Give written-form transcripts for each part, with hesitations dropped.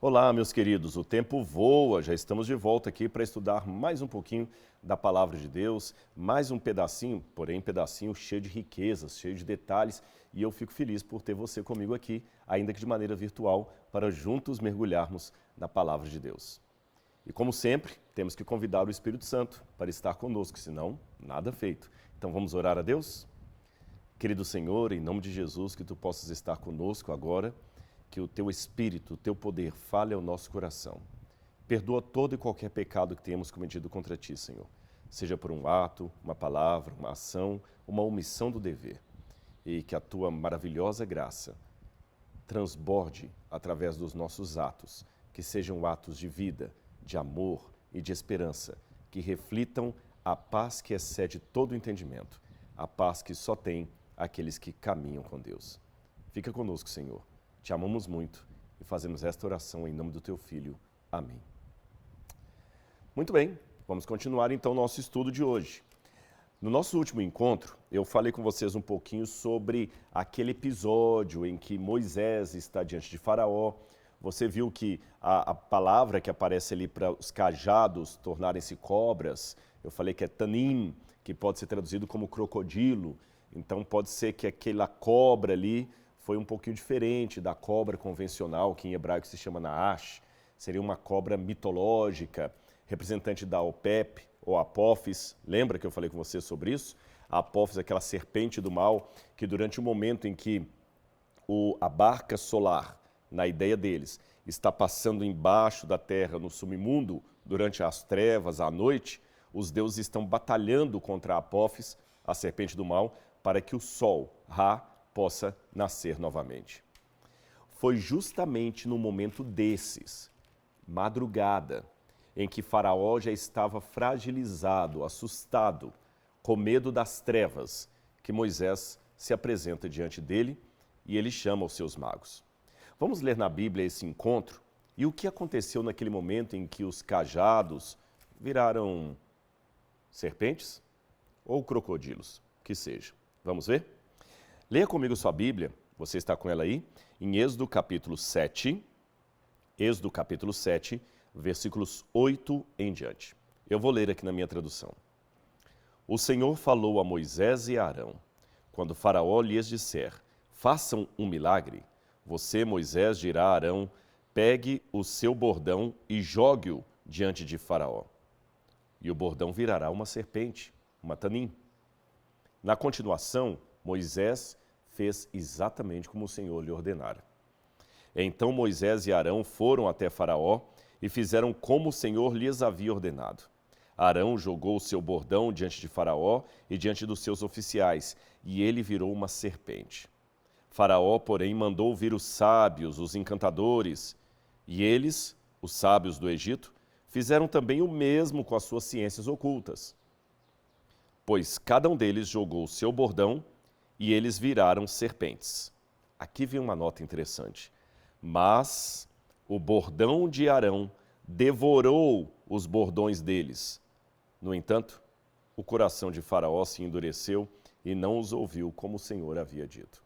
Olá, meus queridos, o tempo voa, já estamos de volta aqui para estudar mais um pouquinho da Palavra de Deus, mais um pedacinho, porém um pedacinho cheio de riquezas, cheio de detalhes, e eu fico feliz por ter você comigo aqui, ainda que de maneira virtual, para juntos mergulharmos na Palavra de Deus. E como sempre, temos que convidar o Espírito Santo para estar conosco, senão nada feito. Então vamos orar a Deus? Querido Senhor, em nome de Jesus, que Tu possas estar conosco agora, que o Teu Espírito, o Teu poder fale ao nosso coração. Perdoa todo e qualquer pecado que tenhamos cometido contra Ti, Senhor. Seja por um ato, uma palavra, uma ação, uma omissão do dever. E que a Tua maravilhosa graça transborde através dos nossos atos, que sejam atos de vida, de amor e de esperança, que reflitam a paz que excede todo o entendimento, a paz que só tem aqueles que caminham com Deus. Fica conosco, Senhor. Te amamos muito e fazemos esta oração em nome do Teu Filho. Amém. Muito bem, vamos continuar então o nosso estudo de hoje. No nosso último encontro, eu falei com vocês um pouquinho sobre aquele episódio em que Moisés está diante de Faraó. Você viu que a palavra que aparece ali para os cajados tornarem-se cobras, eu falei que é tanim, que pode ser traduzido como crocodilo. Então pode ser que aquela cobra ali foi um pouquinho diferente da cobra convencional, que em hebraico se chama Naash. Seria uma cobra mitológica, representante da Opep ou Apófis. Lembra que eu falei com você sobre isso? A Apófis é aquela serpente do mal, que durante o momento em que a barca solar, na ideia deles, está passando embaixo da terra, no submundo, durante as trevas, à noite, os deuses estão batalhando contra a Apófis, a serpente do mal, para que o sol, Ra, possa nascer novamente. Foi justamente no momento desses, madrugada, em que Faraó já estava fragilizado, assustado, com medo das trevas, que Moisés se apresenta diante dele e ele chama os seus magos. Vamos ler na Bíblia esse encontro e o que aconteceu naquele momento em que os cajados viraram serpentes ou crocodilos, que seja. Vamos ver? Leia comigo sua Bíblia, você está com ela aí, em Êxodo capítulo 7, versículos 8 em diante. Eu vou ler aqui na minha tradução. O Senhor falou a Moisés e a Arão, quando Faraó lhes disser, façam um milagre, você, Moisés, dirá a Arão, pegue o seu bordão e jogue-o diante de Faraó. E o bordão virará uma serpente, uma tanim. Na continuação, Moisés fez exatamente como o Senhor lhe ordenara. Então Moisés e Arão foram até Faraó e fizeram como o Senhor lhes havia ordenado. Arão jogou o seu bordão diante de Faraó e diante dos seus oficiais, e ele virou uma serpente. Faraó, porém, mandou vir os sábios, os encantadores, e eles, os sábios do Egito, fizeram também o mesmo com as suas ciências ocultas. Pois cada um deles jogou o seu bordão e eles viraram serpentes. Aqui vem uma nota interessante. Mas o bordão de Arão devorou os bordões deles. No entanto, o coração de Faraó se endureceu e não os ouviu como o Senhor havia dito.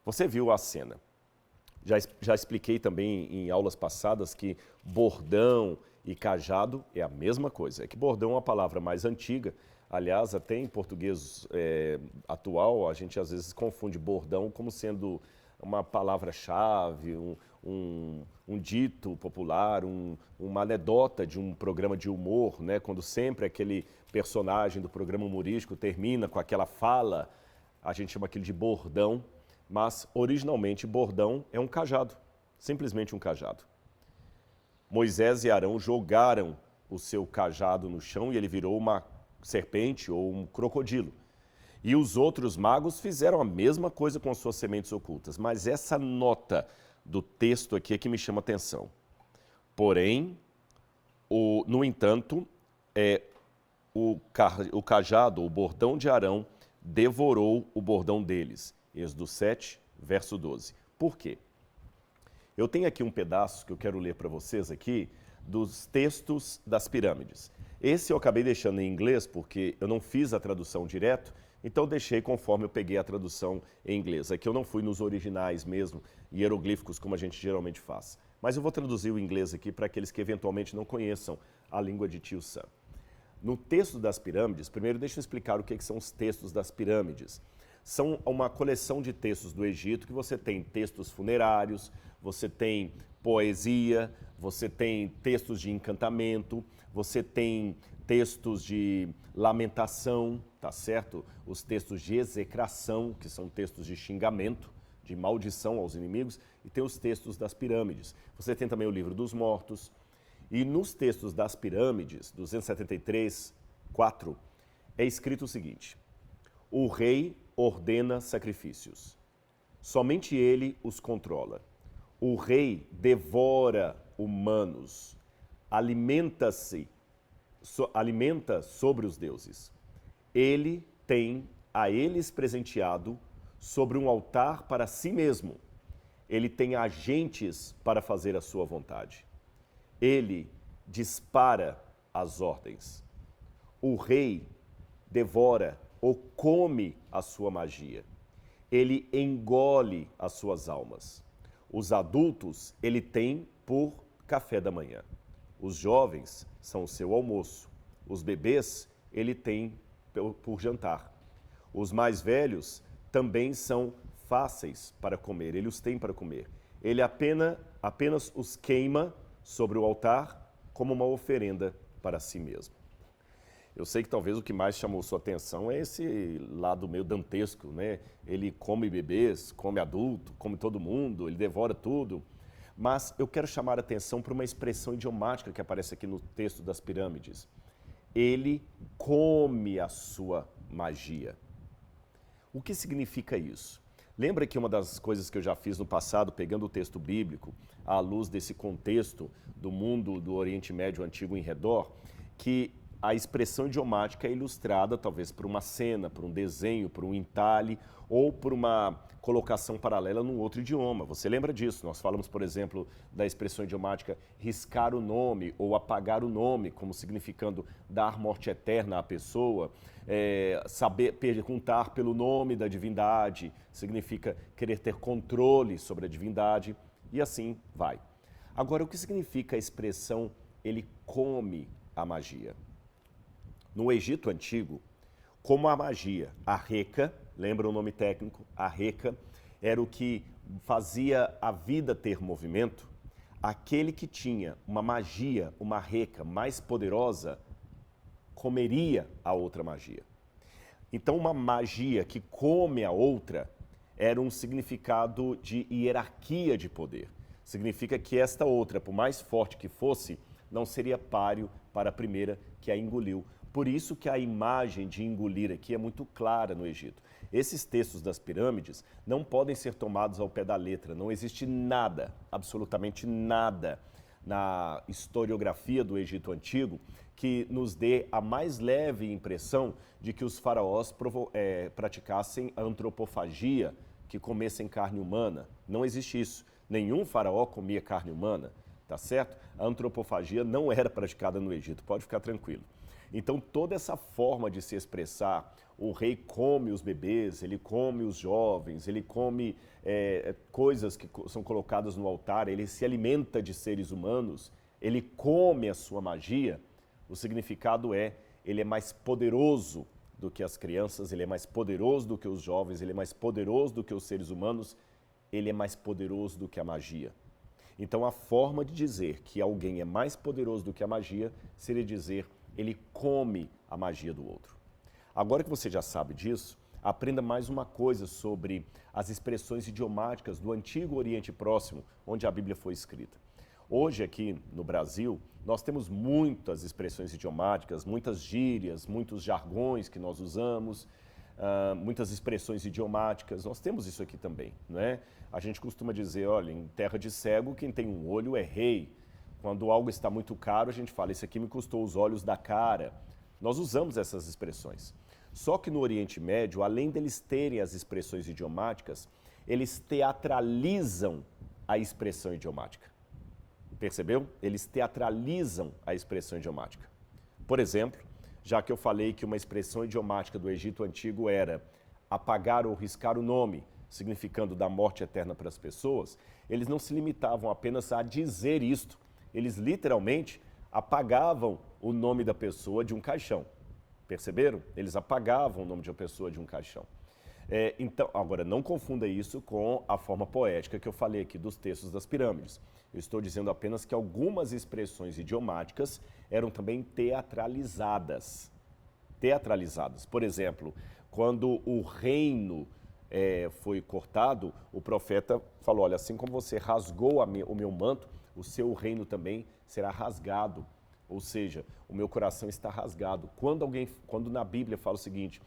Você viu a cena. Já expliquei também em aulas passadas que bordão e cajado é a mesma coisa. É que bordão é uma palavra mais antiga. Aliás, até em português atual, a gente às vezes confunde bordão como sendo uma palavra-chave, um dito popular, uma anedota de um programa de humor, né? Quando sempre aquele personagem do programa humorístico termina com aquela fala, a gente chama aquilo de bordão, mas originalmente bordão é um cajado, simplesmente um cajado. Moisés e Arão jogaram o seu cajado no chão e ele virou uma serpente ou um crocodilo. E os outros magos fizeram a mesma coisa com as suas sementes ocultas. Mas essa nota do texto aqui é que me chama a atenção. Porém, no entanto, o cajado, o bordão de Arão, devorou o bordão deles. Êxodo 7, verso 12. Por quê? Eu tenho aqui um pedaço que eu quero ler para vocês aqui, dos textos das pirâmides. Esse eu acabei deixando em inglês porque eu não fiz a tradução direto, então deixei conforme eu peguei a tradução em inglês. Aqui eu não fui nos originais mesmo, hieroglíficos como a gente geralmente faz. Mas eu vou traduzir o inglês aqui para aqueles que eventualmente não conheçam a língua de Tio Sam. No texto das pirâmides, primeiro deixa eu explicar o que são os textos das pirâmides. São uma coleção de textos do Egito que você tem textos funerários, você tem poesia, você tem textos de encantamento, você tem textos de lamentação, tá certo? Os textos de execração, que são textos de xingamento, de maldição aos inimigos, e tem os textos das pirâmides. Você tem também o livro dos mortos. E nos textos das pirâmides, 273, 4, é escrito o seguinte: o rei ordena sacrifícios. Somente ele os controla. O rei devora humanos. Alimenta sobre os deuses. Ele tem a eles presenteado sobre um altar para si mesmo. Ele tem agentes para fazer a sua vontade. Ele dispara as ordens. O rei devora ou come a sua magia. Ele engole as suas almas. Os adultos ele tem por café da manhã. Os jovens são o seu almoço. Os bebês ele tem por jantar. Os mais velhos também são fáceis para comer, ele os tem para comer. Ele apenas os queima sobre o altar como uma oferenda para si mesmo. Eu sei que talvez o que mais chamou sua atenção é esse lado meio dantesco, né? Ele come bebês, come adulto, come todo mundo, ele devora tudo. Mas eu quero chamar a atenção para uma expressão idiomática que aparece aqui no texto das pirâmides. Ele come a sua magia. O que significa isso? Lembra que uma das coisas que eu já fiz no passado, pegando o texto bíblico, à luz desse contexto do mundo do Oriente Médio antigo em redor, que a expressão idiomática é ilustrada talvez por uma cena, por um desenho, por um entalhe ou por uma colocação paralela num outro idioma. Você lembra disso? Nós falamos, por exemplo, da expressão idiomática riscar o nome ou apagar o nome, como significando dar morte eterna à pessoa. Saber perguntar pelo nome da divindade significa querer ter controle sobre a divindade e assim vai. Agora, o que significa a expressão ele come a magia? No Egito Antigo, como a magia, a reca, lembra o nome técnico? A reca era o que fazia a vida ter movimento. Aquele que tinha uma magia, uma reca mais poderosa, comeria a outra magia. Então, uma magia que come a outra era um significado de hierarquia de poder. Significa que esta outra, por mais forte que fosse, não seria páreo para a primeira que a engoliu. Por isso que a imagem de engolir aqui é muito clara no Egito. Esses textos das pirâmides não podem ser tomados ao pé da letra. Não existe nada, absolutamente nada, na historiografia do Egito Antigo que nos dê a mais leve impressão de que os faraós praticassem a antropofagia, que comessem carne humana. Não existe isso. Nenhum faraó comia carne humana, tá certo? A antropofagia não era praticada no Egito, pode ficar tranquilo. Então, toda essa forma de se expressar, o rei come os bebês, ele come os jovens, ele come coisas que são colocadas no altar, ele se alimenta de seres humanos, ele come a sua magia, o significado é, ele é mais poderoso do que as crianças, ele é mais poderoso do que os jovens, ele é mais poderoso do que os seres humanos, ele é mais poderoso do que a magia. Então, a forma de dizer que alguém é mais poderoso do que a magia seria dizer ele come a magia do outro. Agora que você já sabe disso, aprenda mais uma coisa sobre as expressões idiomáticas do antigo Oriente Próximo, onde a Bíblia foi escrita. Hoje, aqui no Brasil, nós temos muitas expressões idiomáticas, muitas gírias, muitos jargões que nós usamos, muitas expressões idiomáticas. Nós temos isso aqui também, não é? A gente costuma dizer, olha, em terra de cego, quem tem um olho é rei. Quando algo está muito caro, a gente fala, isso aqui me custou os olhos da cara. Nós usamos essas expressões. Só que no Oriente Médio, além deles terem as expressões idiomáticas, eles teatralizam a expressão idiomática. Percebeu? Eles teatralizam a expressão idiomática. Por exemplo, já que eu falei que uma expressão idiomática do Egito Antigo era apagar ou riscar o nome, significando da morte eterna para as pessoas, eles não se limitavam apenas a dizer isto. Eles literalmente apagavam o nome da pessoa de um caixão. Perceberam? Eles apagavam o nome de uma pessoa de um caixão. Então, agora, não confunda isso com a forma poética que eu falei aqui dos textos das pirâmides. Eu estou dizendo apenas que algumas expressões idiomáticas eram também teatralizadas. Teatralizadas. Por exemplo, quando o reino foi cortado, o profeta falou, olha, assim como você rasgou o meu manto, o seu reino também será rasgado. Ou seja, o meu coração está rasgado. Quando na Bíblia fala o seguinte,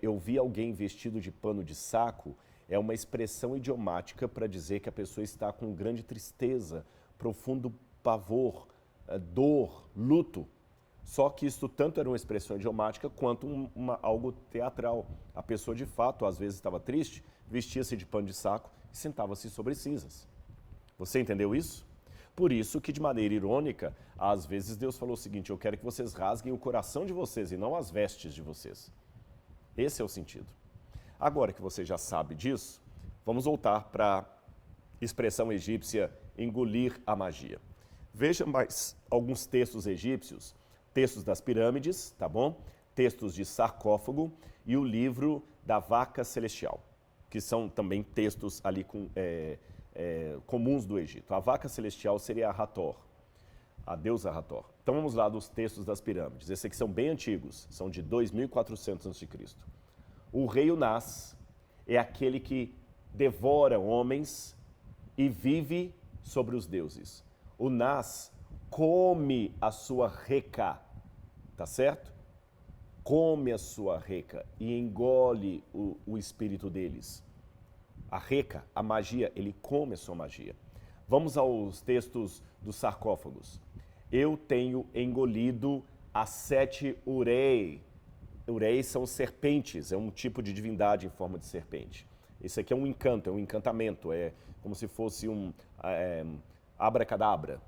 eu vi alguém vestido de pano de saco, é uma expressão idiomática para dizer que a pessoa está com grande tristeza, profundo pavor, dor, luto. Só que isso tanto era uma expressão idiomática quanto algo teatral. A pessoa de fato, às vezes estava triste, vestia-se de pano de saco e sentava-se sobre cinzas. Você entendeu isso? Por isso que, de maneira irônica, às vezes Deus falou o seguinte, eu quero que vocês rasguem o coração de vocês e não as vestes de vocês. Esse é o sentido. Agora que você já sabe disso, vamos voltar para a expressão egípcia engolir a magia. Veja mais alguns textos egípcios, textos das pirâmides, tá bom? Textos de sarcófago e o livro da vaca celestial, que são também textos ali comuns do Egito. A vaca celestial seria a Hathor, a deusa Hathor. Então vamos lá dos textos das pirâmides. Esses aqui são bem antigos, são de 2400 a.C. O rei Unas é aquele que devora homens e vive sobre os deuses. Unas come a sua reca, tá certo? Come a sua reca e engole o espírito deles. A reca, a magia, ele come a sua magia. Vamos aos textos dos sarcófagos. Eu tenho engolido as 7 urei. Ureis são serpentes, é um tipo de divindade em forma de serpente. Esse aqui é um encanto, é um encantamento, é como se fosse um abracadabra,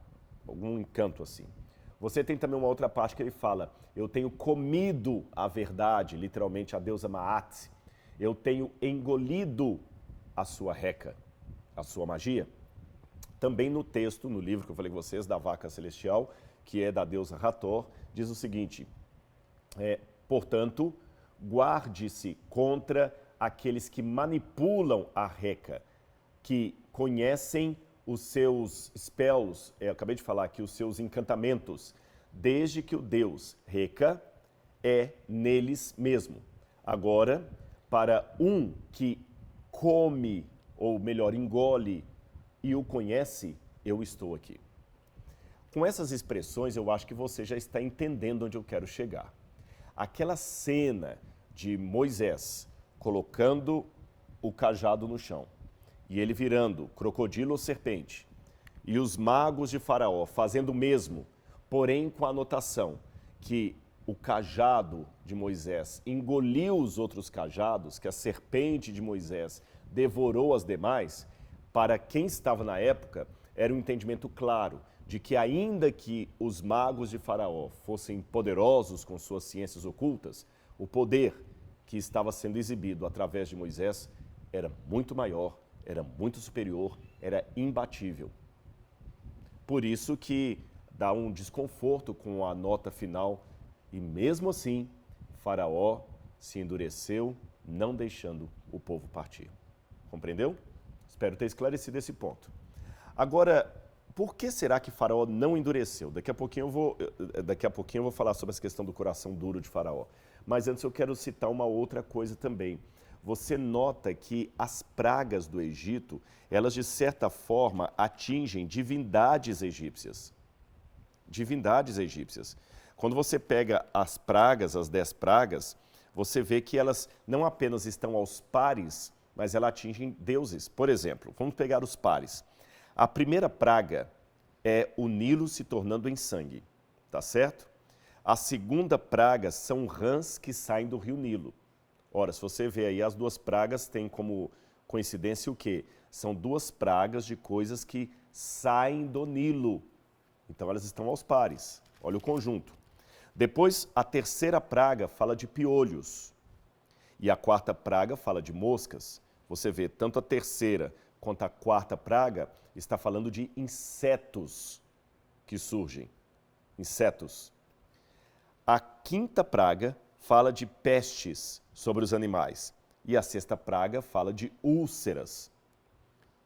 algum encanto assim. Você tem também uma outra parte que ele fala, eu tenho comido a verdade, literalmente a deusa Maat. Eu tenho engolido a sua reca, a sua magia. Também no texto, no livro que eu falei com vocês, da vaca celestial, que é da deusa Hathor, diz o seguinte, portanto, guarde-se contra aqueles que manipulam a reca, que conhecem os seus spells, eu acabei de falar aqui, os seus encantamentos, desde que o deus reca é neles mesmo. Agora, para um que come, ou melhor, engole e o conhece, eu estou aqui. Com essas expressões, eu acho que você já está entendendo onde eu quero chegar. Aquela cena de Moisés colocando o cajado no chão e ele virando crocodilo ou serpente e os magos de Faraó fazendo o mesmo, porém com a anotação que o cajado de Moisés engoliu os outros cajados, que a serpente de Moisés devorou as demais, para quem estava na época, era um entendimento claro de que ainda que os magos de Faraó fossem poderosos com suas ciências ocultas, o poder que estava sendo exibido através de Moisés era muito maior, era muito superior, era imbatível. Por isso que dá um desconforto com a nota final e mesmo assim Faraó se endureceu, não deixando o povo partir. Compreendeu? Espero ter esclarecido esse ponto. Agora, por que será que Faraó não endureceu? Daqui a pouquinho eu vou falar sobre essa questão do coração duro de Faraó. Mas antes eu quero citar uma outra coisa também. Você nota que as pragas do Egito, elas de certa forma atingem divindades egípcias. Divindades egípcias. Quando você pega as pragas, as 10 pragas, você vê que elas não apenas estão aos pares, mas elas atingem deuses. Por exemplo, vamos pegar os pares. A primeira praga é o Nilo se tornando em sangue, tá certo? A segunda praga são rãs que saem do rio Nilo. Ora, se você vê aí, as duas pragas têm como coincidência o quê? São duas pragas de coisas que saem do Nilo. Então elas estão aos pares. Olha o conjunto. Depois, a terceira praga fala de piolhos. E a quarta praga fala de moscas. você vê tanto a terceira quanto a quarta praga, está falando de insetos que surgem. Insetos. A quinta praga fala de pestes sobre os animais. E a sexta praga fala de úlceras.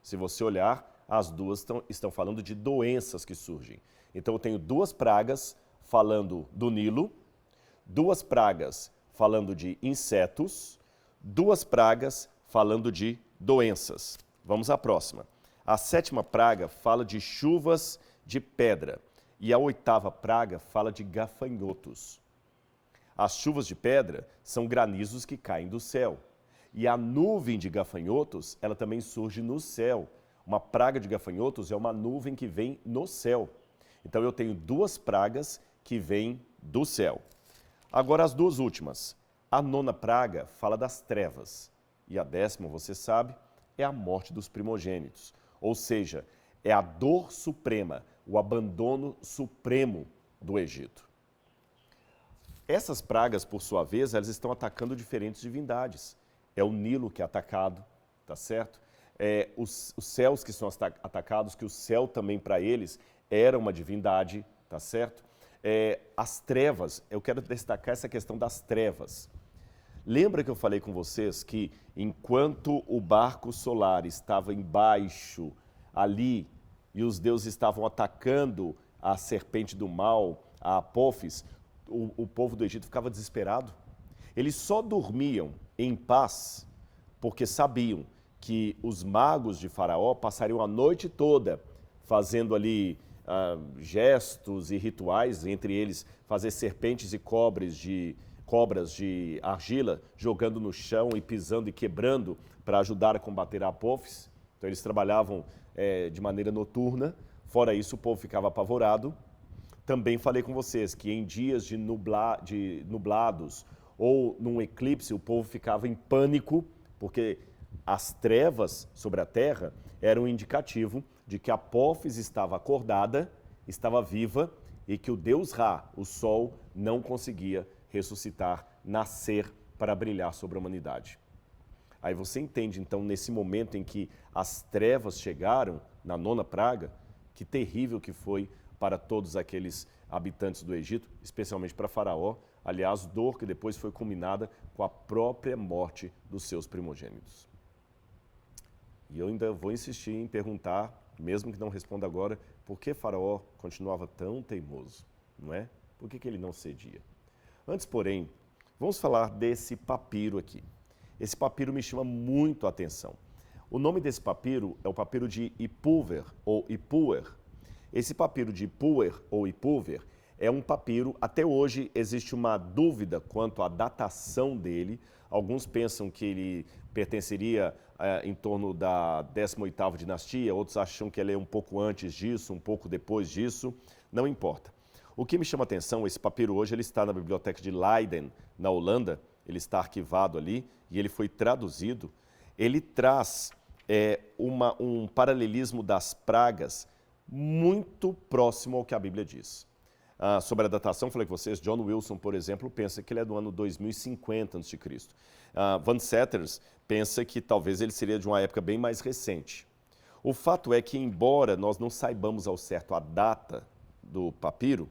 Se você olhar, as duas estão falando de doenças que surgem. Então eu tenho duas pragas falando do Nilo, duas pragas falando de insetos, duas pragas falando de doenças. Vamos à próxima. A sétima praga fala de chuvas de pedra e a oitava praga fala de gafanhotos. As chuvas de pedra são granizos que caem do céu. E a nuvem de gafanhotos, ela também surge no céu. Uma praga de gafanhotos é uma nuvem que vem no céu. Então eu tenho duas pragas que vêm do céu. Agora as duas últimas. A nona praga fala das trevas. E a décima, você sabe, é a morte dos primogênitos. Ou seja, é a dor suprema, o abandono supremo do Egito. Essas pragas, por sua vez, elas estão atacando diferentes divindades. É o Nilo que é atacado, tá certo? Os céus que são atacados, que o céu também para eles era uma divindade, tá certo? As trevas, eu quero destacar essa questão das trevas. Lembra que eu falei com vocês que enquanto o barco solar estava embaixo ali e os deuses estavam atacando a serpente do mal, a Apófis, o povo do Egito ficava desesperado. Eles só dormiam em paz porque sabiam que os magos de Faraó passariam a noite toda fazendo ali gestos e rituais, entre eles fazer serpentes e cobras de argila, jogando no chão e pisando e quebrando para ajudar a combater a Apófis. Então eles trabalhavam de maneira noturna, fora isso o povo ficava apavorado. Também falei com vocês que em dias de nublados ou num eclipse o povo ficava em pânico, porque as trevas sobre a terra eram um indicativo de que Apófis estava acordada, estava viva e que o deus Ra, o sol, não conseguia ressuscitar, nascer para brilhar sobre a humanidade. Aí você entende, então, nesse momento em que as trevas chegaram, na nona praga, que terrível que foi para todos aqueles habitantes do Egito, especialmente para Faraó, aliás, dor que depois foi culminada com a própria morte dos seus primogênitos. E eu ainda vou insistir em perguntar, mesmo que não responda agora, por que Faraó continuava tão teimoso, não é? Por que ele não cedia? Antes, porém, vamos falar desse papiro aqui. Esse papiro me chama muito a atenção. O nome desse papiro é o papiro de Ipúver, ou Ipuer. Esse papiro de Ipuer, ou Ipúver, é um papiro, até hoje existe uma dúvida quanto à datação dele. Alguns pensam que ele pertenceria em torno da 18ª dinastia, outros acham que ele é um pouco antes disso, um pouco depois disso, não importa. O que me chama a atenção, esse papiro hoje ele está na biblioteca de Leiden, na Holanda, ele está arquivado ali e ele foi traduzido. Ele traz um paralelismo das pragas muito próximo ao que a Bíblia diz. Sobre a datação, falei com vocês, John Wilson, por exemplo, pensa que ele é do ano 2050 a.C. Van Setters pensa que talvez ele seria de uma época bem mais recente. O fato é que, embora nós não saibamos ao certo a data do papiro,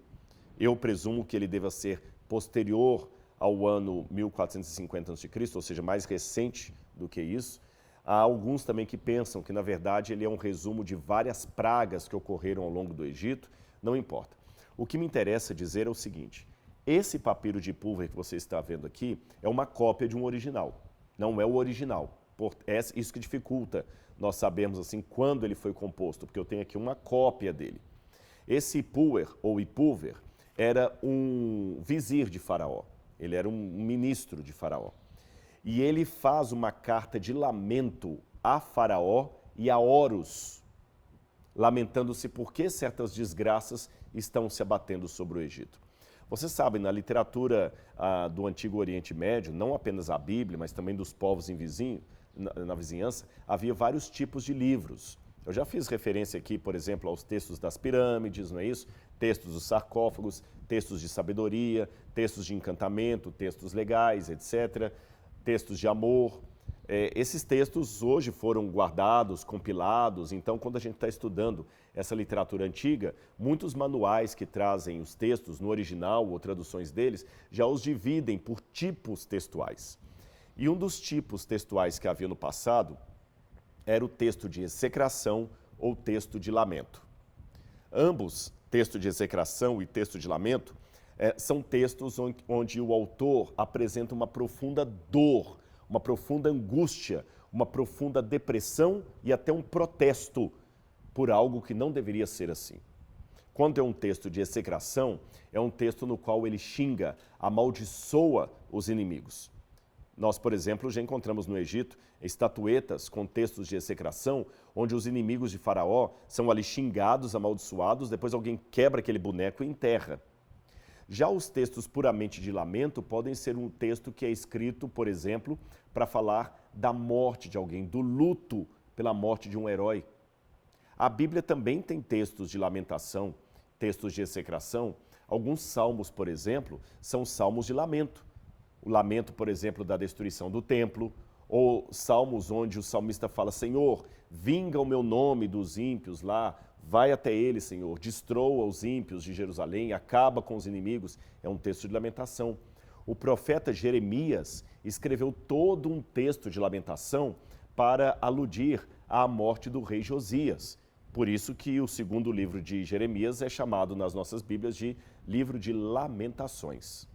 eu presumo que ele deva ser posterior ao ano 1450 a.C., ou seja, mais recente do que isso. Há alguns também que pensam que, na verdade, ele é um resumo de várias pragas que ocorreram ao longo do Egito, não importa. O que me interessa dizer é o seguinte, esse papiro de Ipúver que você está vendo aqui é uma cópia de um original, não é o original. É isso que dificulta nós sabermos assim quando ele foi composto, porque eu tenho aqui uma cópia dele. Esse Ipuer, ou Ipúver, era um vizir de Faraó, ele era um ministro de Faraó. E ele faz uma carta de lamento a Faraó e a Horus, lamentando-se porque certas desgraças estão se abatendo sobre o Egito. Você sabe, na literatura do Antigo Oriente Médio, não apenas a Bíblia, mas também dos povos na vizinhança, havia vários tipos de livros. Eu já fiz referência aqui, por exemplo, aos textos das pirâmides, não é isso? Textos dos sarcófagos, textos de sabedoria, textos de encantamento, textos legais, etc., textos de amor. Esses textos hoje foram guardados, compilados, então quando a gente está estudando essa literatura antiga, muitos manuais que trazem os textos no original ou traduções deles, já os dividem por tipos textuais. E um dos tipos textuais que havia no passado era o texto de execração ou texto de lamento. Ambos, texto de execração e texto de lamento, são textos onde o autor apresenta uma profunda dor, uma profunda angústia, uma profunda depressão e até um protesto por algo que não deveria ser assim. Quando é um texto de execração, é um texto no qual ele xinga, amaldiçoa os inimigos. Nós, por exemplo, já encontramos no Egito estatuetas com textos de execração, onde os inimigos de Faraó são ali xingados, amaldiçoados, depois alguém quebra aquele boneco e enterra. Já os textos puramente de lamento podem ser um texto que é escrito, por exemplo, para falar da morte de alguém, do luto pela morte de um herói. A Bíblia também tem textos de lamentação, textos de execração. Alguns salmos, por exemplo, são salmos de lamento. O lamento, por exemplo, da destruição do templo, ou salmos onde o salmista fala: Senhor, vinga o meu nome dos ímpios lá, vai até ele, Senhor, destroa os ímpios de Jerusalém, acaba com os inimigos. É um texto de lamentação. O profeta Jeremias escreveu todo um texto de lamentação para aludir à morte do rei Josias. Por isso que o segundo livro de Jeremias é chamado nas nossas Bíblias de livro de lamentações.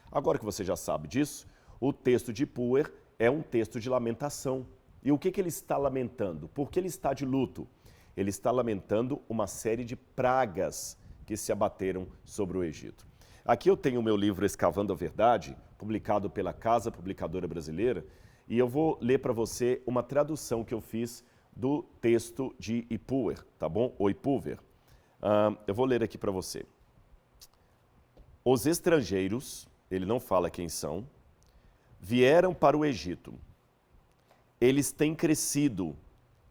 Agora que você já sabe disso, o texto de Puer é um texto de lamentação. E o que ele está lamentando? Por que ele está de luto? Ele está lamentando uma série de pragas que se abateram sobre o Egito. Aqui eu tenho o meu livro Escavando a Verdade, publicado pela Casa Publicadora Brasileira, e eu vou ler para você uma tradução que eu fiz do texto de Ipuwer, tá bom? Ou Ipuwer. Eu vou ler aqui para você. Os estrangeiros, ele não fala quem são, vieram para o Egito. Eles têm crescido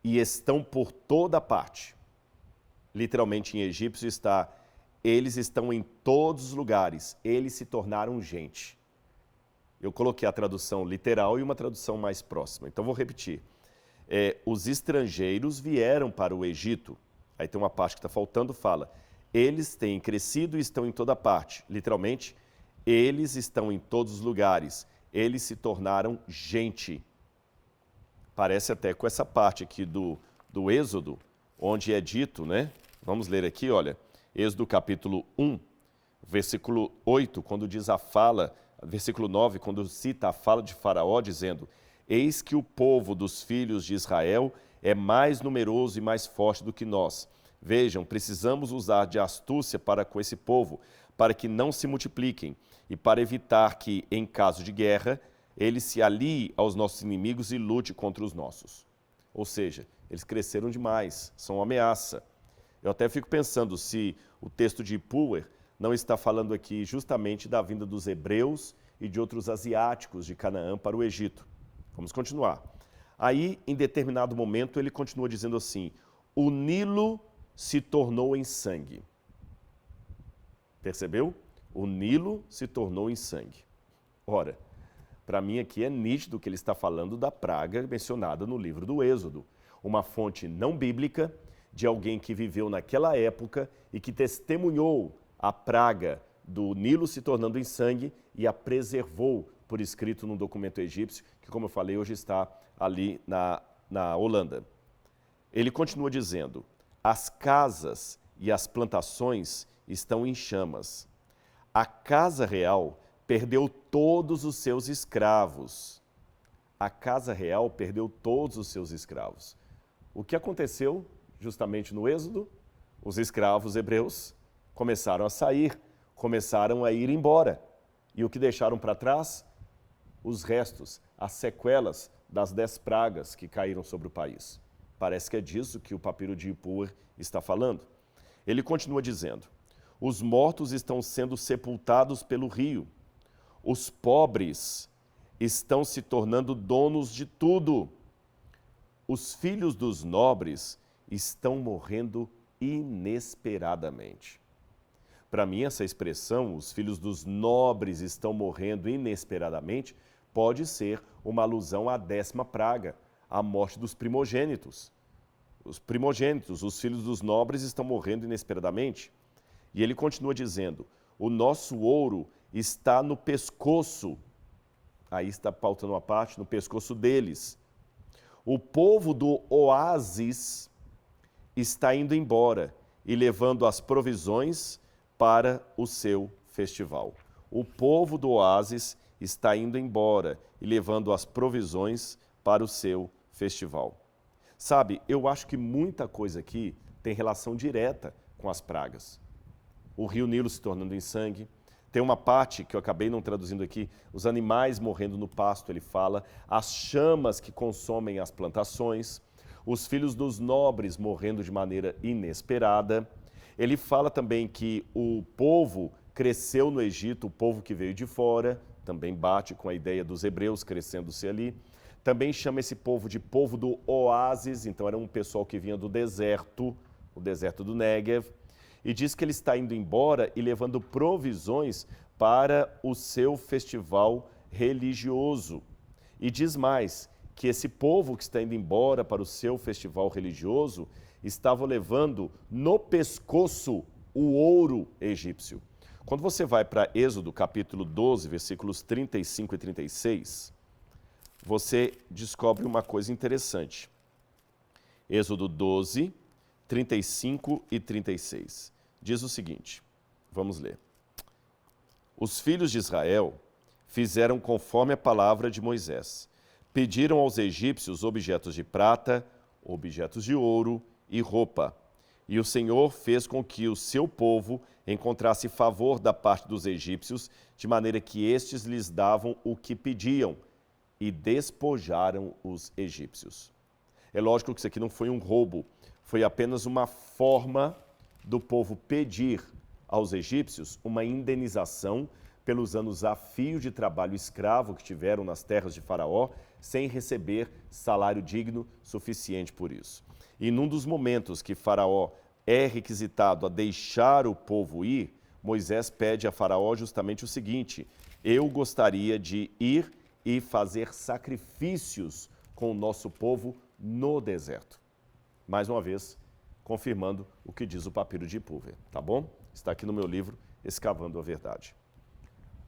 e estão por toda parte. Literalmente em egípcio está: eles estão em todos os lugares, eles se tornaram gente. Eu coloquei a tradução literal e uma tradução mais próxima, então vou repetir. Os estrangeiros vieram para o Egito. Aí tem uma parte que está faltando, fala: eles têm crescido e estão em toda parte. Literalmente, eles estão em todos os lugares, eles se tornaram gente. Parece até com essa parte aqui do Êxodo, onde é dito, né? Vamos ler aqui, olha, Êxodo capítulo 1, versículo 8, quando diz a fala, versículo 9, quando cita a fala de Faraó, dizendo: eis que o povo dos filhos de Israel é mais numeroso e mais forte do que nós. Vejam, precisamos usar de astúcia para com esse povo, para que não se multipliquem, e para evitar que, em caso de guerra, ele se alie aos nossos inimigos e lute contra os nossos. Ou seja, eles cresceram demais, são uma ameaça. Eu até fico pensando se o texto de Puer não está falando aqui justamente da vinda dos hebreus e de outros asiáticos de Canaã para o Egito. Vamos continuar. Aí, em determinado momento, ele continua dizendo assim: o Nilo se tornou em sangue. Percebeu? O Nilo se tornou em sangue. Ora, para mim aqui é nítido que ele está falando da praga mencionada no livro do Êxodo. Uma fonte não bíblica de alguém que viveu naquela época e que testemunhou a praga do Nilo se tornando em sangue e a preservou por escrito num documento egípcio, que, como eu falei, hoje está ali na Holanda. Ele continua dizendo: as casas e as plantações estão em chamas. A casa real perdeu todos os seus escravos. A casa real perdeu todos os seus escravos. O que aconteceu justamente no Êxodo? Os escravos hebreus começaram a sair, começaram a ir embora. E o que deixaram para trás? Os restos, as sequelas das 10 pragas que caíram sobre o país. Parece que é disso que o papiro de Ipuer está falando. Ele continua dizendo: os mortos estão sendo sepultados pelo rio. Os pobres estão se tornando donos de tudo. Os filhos dos nobres estão morrendo inesperadamente. Para mim, essa expressão, os filhos dos nobres estão morrendo inesperadamente, pode ser uma alusão à 10ª praga, a morte dos primogênitos. Os primogênitos, os filhos dos nobres, estão morrendo inesperadamente. E ele continua dizendo, o nosso ouro está no pescoço, aí está pautando uma parte, no pescoço deles. O povo do oásis está indo embora e levando as provisões para o seu festival. O povo do oásis está indo embora e levando as provisões para o seu festival. Sabe, eu acho que muita coisa aqui tem relação direta com as pragas. O rio Nilo se tornando em sangue. Tem uma parte que eu acabei não traduzindo aqui, os animais morrendo no pasto, ele fala, as chamas que consomem as plantações, os filhos dos nobres morrendo de maneira inesperada. Ele fala também que o povo cresceu no Egito, o povo que veio de fora, também bate com a ideia dos hebreus crescendo-se ali. Também chama esse povo de povo do oásis, então era um pessoal que vinha do deserto, o deserto do Néguev, e diz que ele está indo embora e levando provisões para o seu festival religioso. E diz mais, que esse povo que está indo embora para o seu festival religioso estava levando no pescoço o ouro egípcio. Quando você vai para Êxodo capítulo 12, versículos 35 e 36, você descobre uma coisa interessante. Êxodo 12, 35 e 36. Diz o seguinte, vamos ler. Os filhos de Israel fizeram conforme a palavra de Moisés. Pediram aos egípcios objetos de prata, objetos de ouro e roupa. E o Senhor fez com que o seu povo encontrasse favor da parte dos egípcios, de maneira que estes lhes davam o que pediam, e despojaram os egípcios. É lógico que isso aqui não foi um roubo, foi apenas uma forma do povo pedir aos egípcios uma indenização pelos anos a fio de trabalho escravo que tiveram nas terras de Faraó, sem receber salário digno suficiente por isso. E num dos momentos que Faraó é requisitado a deixar o povo ir, Moisés pede a Faraó justamente o seguinte, eu gostaria de ir e fazer sacrifícios com o nosso povo no deserto. Mais uma vez, confirmando o que diz o papiro de Pulver, tá bom? Está aqui no meu livro, Escavando a Verdade.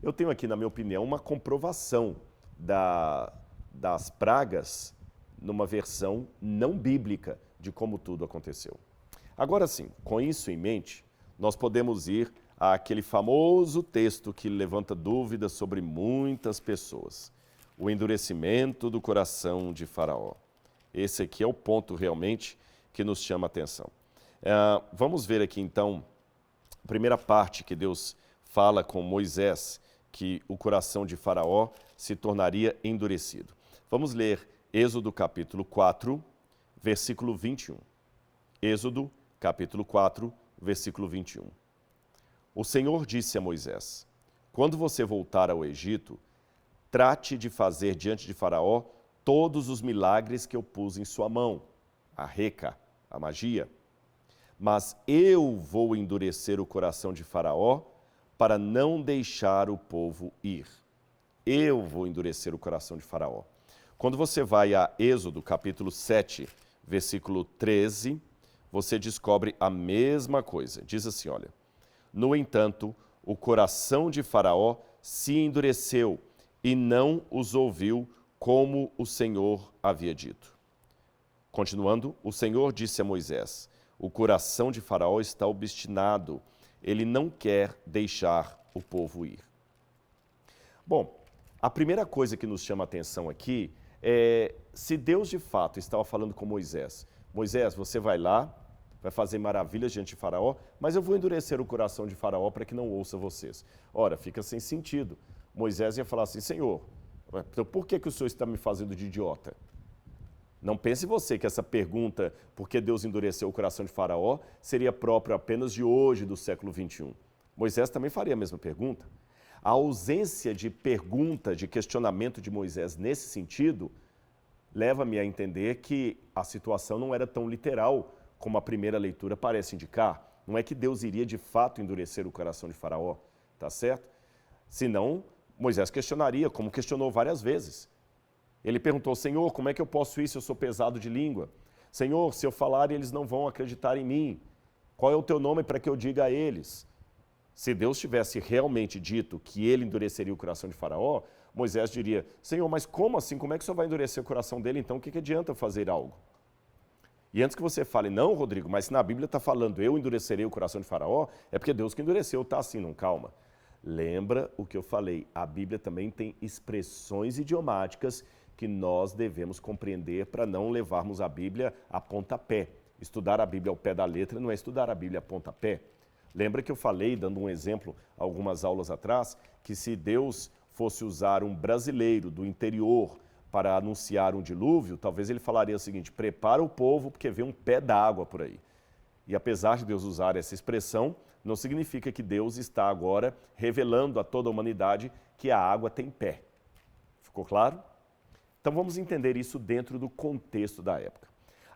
Eu tenho aqui, na minha opinião, uma comprovação das pragas numa versão não bíblica de como tudo aconteceu. Agora sim, com isso em mente, nós podemos ir àquele famoso texto que levanta dúvidas sobre muitas pessoas. O endurecimento do coração de Faraó. Esse aqui é o ponto realmente que nos chama a atenção. Vamos ver aqui então, a primeira parte que Deus fala com Moisés, que o coração de Faraó se tornaria endurecido. Vamos ler Êxodo capítulo 4, versículo 21. Êxodo capítulo 4, versículo 21. O Senhor disse a Moisés, quando você voltar ao Egito, trate de fazer diante de Faraó todos os milagres que eu pus em sua mão, a reca, a magia. Mas eu vou endurecer o coração de Faraó para não deixar o povo ir. Eu vou endurecer o coração de Faraó. Quando você vai a Êxodo, capítulo 7, versículo 13, você descobre a mesma coisa. Diz assim, olha, no entanto, o coração de Faraó se endureceu e não os ouviu como o Senhor havia dito. Continuando, o Senhor disse a Moisés, o coração de Faraó está obstinado, ele não quer deixar o povo ir. Bom, a primeira coisa que nos chama a atenção aqui é se Deus de fato estava falando com Moisés. Moisés, você vai lá, vai fazer maravilhas diante de Faraó, mas eu vou endurecer o coração de Faraó para que não ouça vocês. Ora, fica sem sentido. Moisés ia falar assim, Senhor, então por que o Senhor está me fazendo de idiota? Não pense você que essa pergunta, por que Deus endureceu o coração de Faraó, seria própria apenas de hoje, do século 21. Moisés também faria a mesma pergunta. A ausência de pergunta, de questionamento de Moisés nesse sentido, leva-me a entender que a situação não era tão literal como a primeira leitura parece indicar. Não é que Deus iria de fato endurecer o coração de Faraó, tá certo? Senão, Moisés questionaria, como questionou várias vezes. Ele perguntou, Senhor, como é que eu posso ir se eu sou pesado de língua? Senhor, se eu falar, eles não vão acreditar em mim. Qual é o teu nome para que eu diga a eles? Se Deus tivesse realmente dito que ele endureceria o coração de Faraó, Moisés diria, Senhor, mas como assim? Como é que o Senhor vai endurecer o coração dele? Então, o que adianta eu fazer algo? E antes que você fale, não, Rodrigo, mas se na Bíblia está falando, eu endurecerei o coração de Faraó, é porque Deus que endureceu, tá assim, não, calma. Lembra o que eu falei, a Bíblia também tem expressões idiomáticas que nós devemos compreender para não levarmos a Bíblia a pontapé. Estudar a Bíblia ao pé da letra não é estudar a Bíblia a pontapé. Lembra que eu falei, dando um exemplo, algumas aulas atrás, que se Deus fosse usar um brasileiro do interior para anunciar um dilúvio, talvez ele falaria o seguinte, prepara o povo porque vem um pé d'água por aí. E apesar de Deus usar essa expressão, não significa que Deus está agora revelando a toda a humanidade que a água tem pé. Ficou claro? Então vamos entender isso dentro do contexto da época.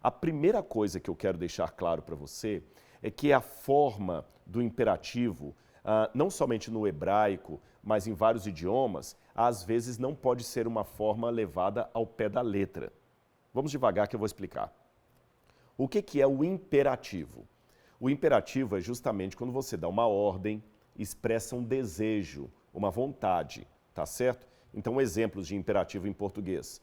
A primeira coisa que eu quero deixar claro para você é que a forma do imperativo, não somente no hebraico, mas em vários idiomas, às vezes não pode ser uma forma levada ao pé da letra. Vamos devagar que eu vou explicar. O que é o imperativo? O imperativo é justamente quando você dá uma ordem, expressa um desejo, uma vontade, tá certo? Então, exemplos de imperativo em português.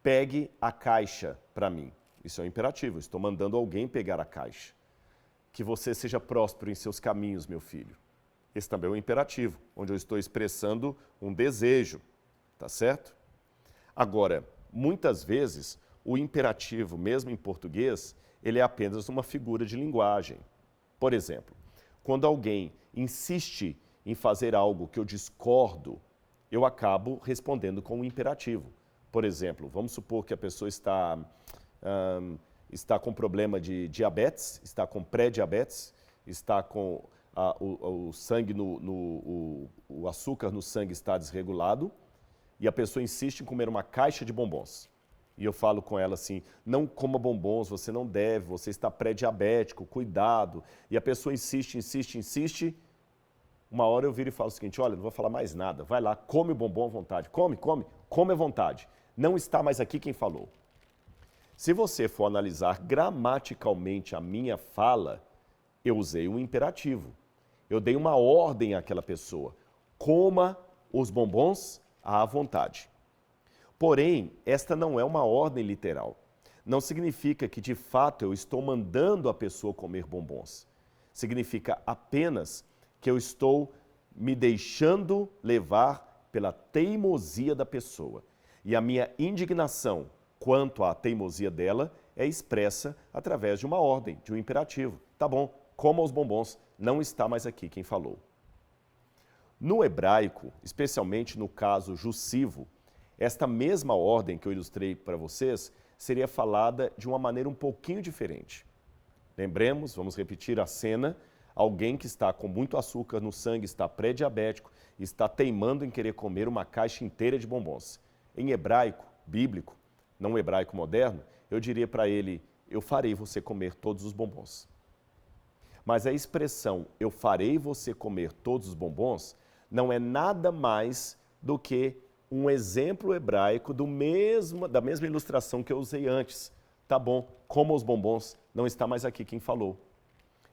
Pegue a caixa para mim. Isso é um imperativo, estou mandando alguém pegar a caixa. Que você seja próspero em seus caminhos, meu filho. Esse também é um imperativo, onde eu estou expressando um desejo, tá certo? Agora, muitas vezes, o imperativo, mesmo em português, ele é apenas uma figura de linguagem. Por exemplo, quando alguém insiste em fazer algo que eu discordo, eu acabo respondendo com um imperativo. Por exemplo, vamos supor que a pessoa está com problema de diabetes, está com pré-diabetes, está com o sangue o açúcar no sangue está desregulado e a pessoa insiste em comer uma caixa de bombons. E eu falo com ela assim, não coma bombons, você não deve, você está pré-diabético, cuidado. E a pessoa insiste, insiste, insiste. Uma hora eu viro e falo o seguinte, olha, não vou falar mais nada, vai lá, come o bombom à vontade. Come à vontade. Não está mais aqui quem falou. Se você for analisar gramaticalmente a minha fala, eu usei um imperativo. Eu dei uma ordem àquela pessoa. Coma os bombons à vontade. Porém, esta não é uma ordem literal. Não significa que, de fato, eu estou mandando a pessoa comer bombons. Significa apenas que eu estou me deixando levar pela teimosia da pessoa. E a minha indignação quanto à teimosia dela é expressa através de uma ordem, de um imperativo. Tá bom, coma os bombons, não está mais aqui quem falou. No hebraico, especialmente no caso jussivo, esta mesma ordem que eu ilustrei para vocês seria falada de uma maneira um pouquinho diferente. Lembremos, vamos repetir a cena, alguém que está com muito açúcar no sangue, está pré-diabético, está teimando em querer comer uma caixa inteira de bombons. Em hebraico, bíblico, não hebraico moderno, eu diria para ele, eu farei você comer todos os bombons. Mas a expressão, eu farei você comer todos os bombons, não é nada mais do que um exemplo hebraico da mesma ilustração que eu usei antes. Tá bom, coma os bombons, não está mais aqui quem falou.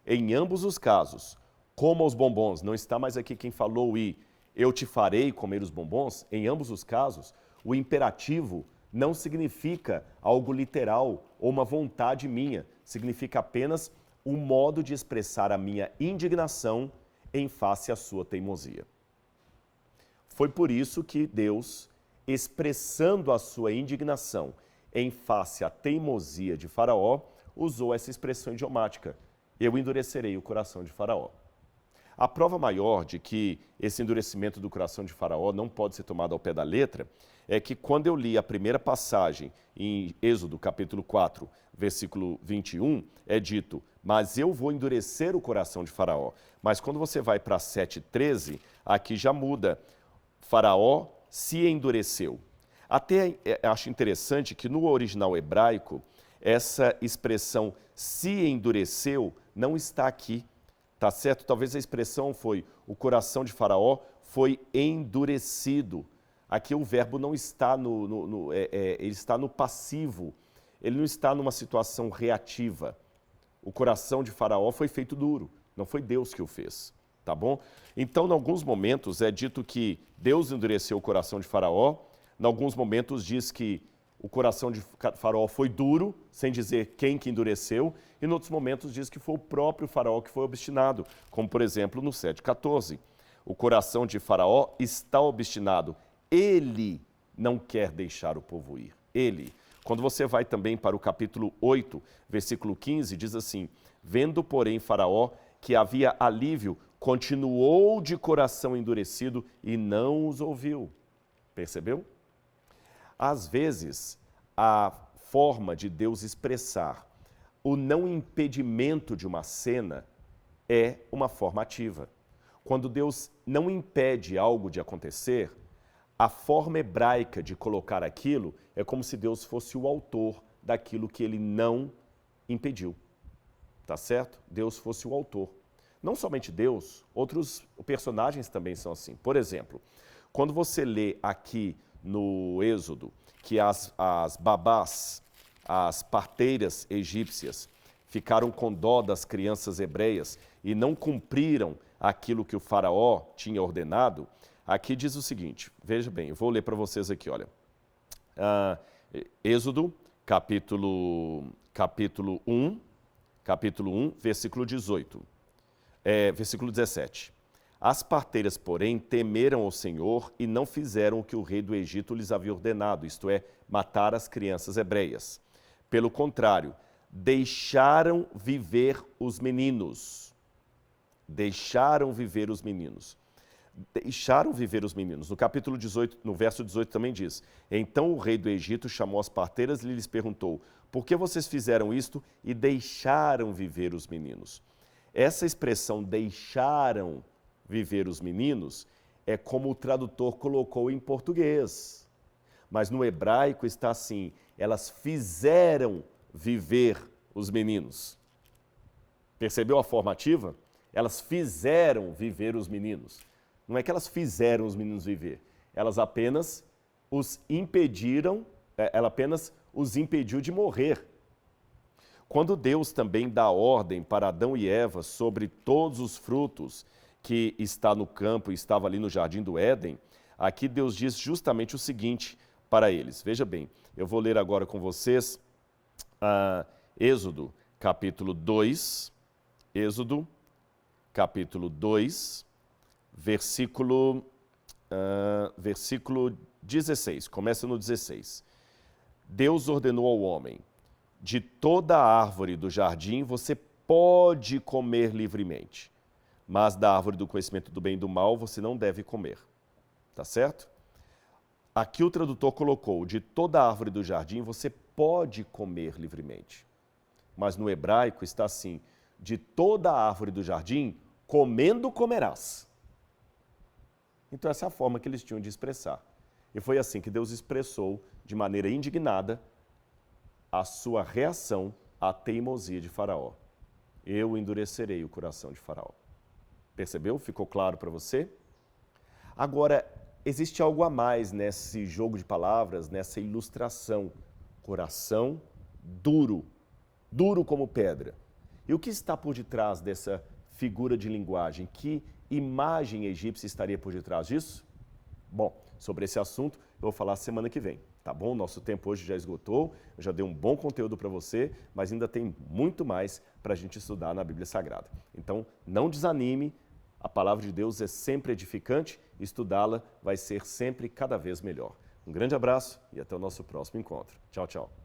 Em ambos os casos, coma os bombons, não está mais aqui quem falou e eu te farei comer os bombons, em ambos os casos, o imperativo não significa algo literal ou uma vontade minha, significa apenas um modo de expressar a minha indignação em face à sua teimosia. Foi por isso que Deus, expressando a sua indignação em face à teimosia de Faraó, usou essa expressão idiomática, eu endurecerei o coração de Faraó. A prova maior de que esse endurecimento do coração de Faraó não pode ser tomado ao pé da letra é que quando eu li a primeira passagem em Êxodo capítulo 4, versículo 21, é dito, mas eu vou endurecer o coração de Faraó. Mas quando você vai para 7,13, aqui já muda. Faraó se endureceu. Até acho interessante que no original hebraico, essa expressão se endureceu não está aqui, tá certo? Talvez a expressão foi o coração de Faraó foi endurecido. Aqui o verbo não está ele está no passivo, ele não está numa situação reativa. O coração de Faraó foi feito duro, não foi Deus que o fez, tá bom? Então, em alguns momentos é dito que Deus endureceu o coração de Faraó, em alguns momentos diz que o coração de Faraó foi duro, sem dizer quem que endureceu, e em outros momentos diz que foi o próprio Faraó que foi obstinado, como por exemplo no 7,14. O coração de Faraó está obstinado, ele não quer deixar o povo ir, ele. Quando você vai também para o capítulo 8, versículo 15, diz assim: vendo, porém, Faraó que havia alívio, continuou de coração endurecido e não os ouviu. Percebeu? Às vezes, a forma de Deus expressar o não impedimento de uma cena é uma forma ativa. Quando Deus não impede algo de acontecer, a forma hebraica de colocar aquilo é como se Deus fosse o autor daquilo que ele não impediu. Tá certo? Deus fosse o autor. Não somente Deus, outros personagens também são assim. Por exemplo, quando você lê aqui no Êxodo que as babás, as parteiras egípcias, ficaram com dó das crianças hebreias e não cumpriram aquilo que o faraó tinha ordenado, aqui diz o seguinte, veja bem, eu vou ler para vocês aqui, olha. Êxodo, capítulo 1, versículo 18, versículo 17. As parteiras, porém, temeram ao Senhor e não fizeram o que o rei do Egito lhes havia ordenado, isto é, matar as crianças hebreias. Pelo contrário, deixaram viver os meninos. Deixaram viver os meninos. Deixaram viver os meninos. No capítulo 18, no verso 18 também diz: então o rei do Egito chamou as parteiras e lhes perguntou: por que vocês fizeram isto e deixaram viver os meninos? Essa expressão, deixaram viver os meninos, é como o tradutor colocou em português. Mas no hebraico está assim: elas fizeram viver os meninos. Percebeu a forma ativa? Elas fizeram viver os meninos. Não é que elas fizeram os meninos viver, elas apenas os impediram, ela apenas os impediu de morrer. Quando Deus também dá ordem para Adão e Eva sobre todos os frutos que está no campo e estava ali no jardim do Éden, aqui Deus diz justamente o seguinte para eles. Veja bem, eu vou ler agora com vocês Êxodo, capítulo 2, Êxodo, capítulo 2, versículo 16, começa no 16. Deus ordenou ao homem: de toda a árvore do jardim você pode comer livremente, mas da árvore do conhecimento do bem e do mal você não deve comer. Tá certo? Aqui o tradutor colocou: de toda a árvore do jardim você pode comer livremente. Mas no hebraico está assim: de toda a árvore do jardim, comendo comerás. Então essa é a forma que eles tinham de expressar. E foi assim que Deus expressou, de maneira indignada, a sua reação à teimosia de Faraó. Eu endurecerei o coração de Faraó. Percebeu? Ficou claro para você? Agora, existe algo a mais nesse jogo de palavras, nessa ilustração. Coração duro, duro como pedra. E o que está por detrás dessa figura de linguagem? Que imagem egípcia estaria por detrás disso? Bom, sobre esse assunto eu vou falar semana que vem, tá bom? Nosso tempo hoje já esgotou, eu já dei um bom conteúdo para você, mas ainda tem muito mais para a gente estudar na Bíblia Sagrada. Então, não desanime, a palavra de Deus é sempre edificante, estudá-la vai ser sempre cada vez melhor. Um grande abraço e até o nosso próximo encontro. Tchau, tchau.